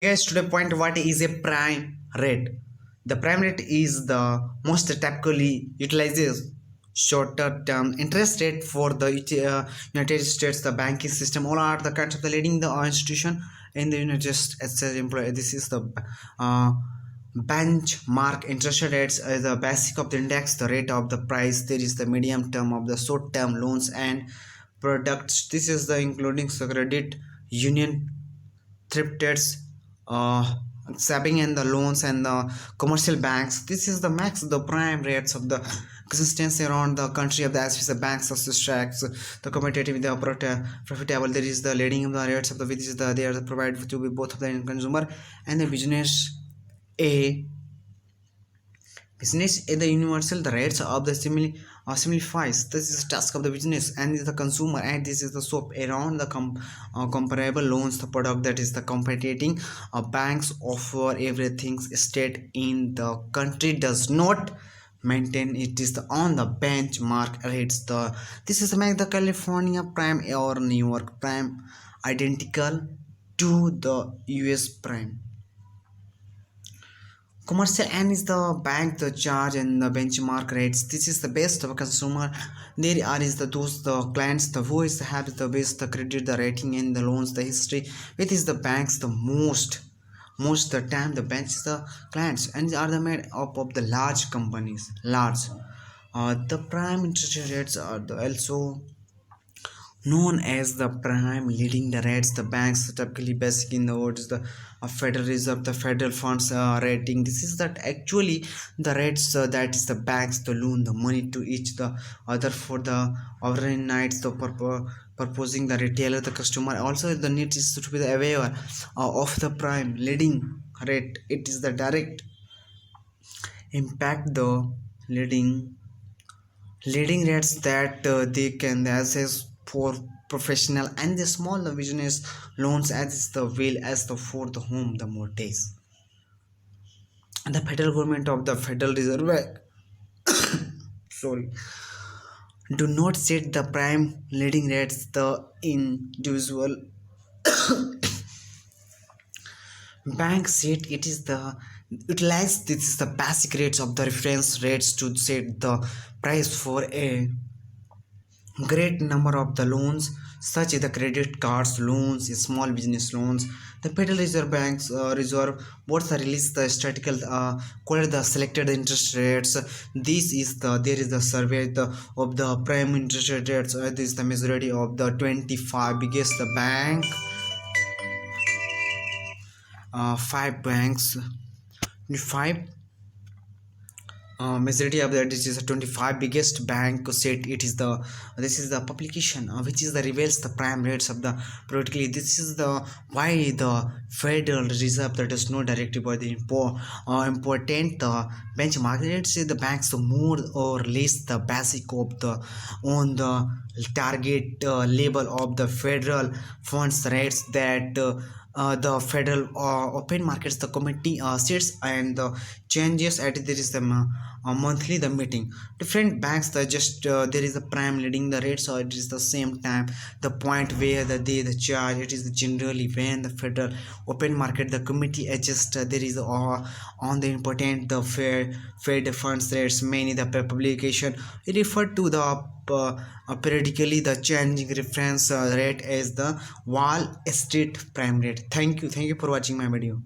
Guys, today point what is a prime rate? The prime rate is the most typically utilizes shorter term interest rate for the United States, the banking system. All are the kinds of the leading the institution in the United States employee. This is the uh, benchmark interest rates the basic of the index, the rate of the price. There is the medium term of the short term loans and products. This is the including the credit union, thrifts, uh, saving and the loans and the commercial banks. This is the max the prime rates of the consistency around the country of the as the banks of the tracks the competitive the profitable. There is the leading of the rates of the which is the they are provided to be both of the end consumer and the business. A business is the universal the rates of the simplifies. This is task of the business and is the consumer, and this is the soap around the comparable loans the product that is the competing banks offer everything state in the country does not maintain. It is the on the benchmark rates. The this is make the California prime or New York prime identical to the US prime. Commercial N is the bank, the charge and the benchmark rates. This is the best of a consumer. There are is the those the clients the who is have the best the credit the rating and the loans the history. Which is the banks the most the time the banks the clients and are the made up of the large companies large. The prime interest rates are the also known as the prime leading the rates. The banks typically basic in the words the Federal Reserve, the federal funds rating. This is that actually the rates that is the banks the loan the money to each the other for the overnight the purposing the retailer the customer. Also the need is to be the aware of the prime leading rate. It is the direct impact the leading leading rates that they can access for professional and the small business loans as the will as the for the home the mortgage. The federal government of the Federal Reserve Bank sorry do not set the prime leading rates. The individual bank set it is the utilize this is the basic rates of the reference rates to set the price for a great number of the loans such as the credit cards loans, small business loans. The Federal Reserve Banks reserve boards release the statistical quote the selected interest rates. This is the there is the survey of the prime interest rates. This is the majority of the 25 biggest bank, five banks, five majority of that this is a 25 biggest bank said it is the this is the publication which is the reveals the prime rates of the politically. This is the why the Federal Reserve that is no directive by the important benchmark rates the banks the more or less the basic of the on the target level of the federal funds rates that the federal open markets the committee sits and the changes at there is the monthly the meeting different banks the just there is a prime leading the rates or it is the same time the point where the charge it is generally when the federal open market the committee adjust there is on the important the fed funds rates many the publication it referred to the periodically the changing reference rate as the Wall Street prime rate. Thank you for watching my video.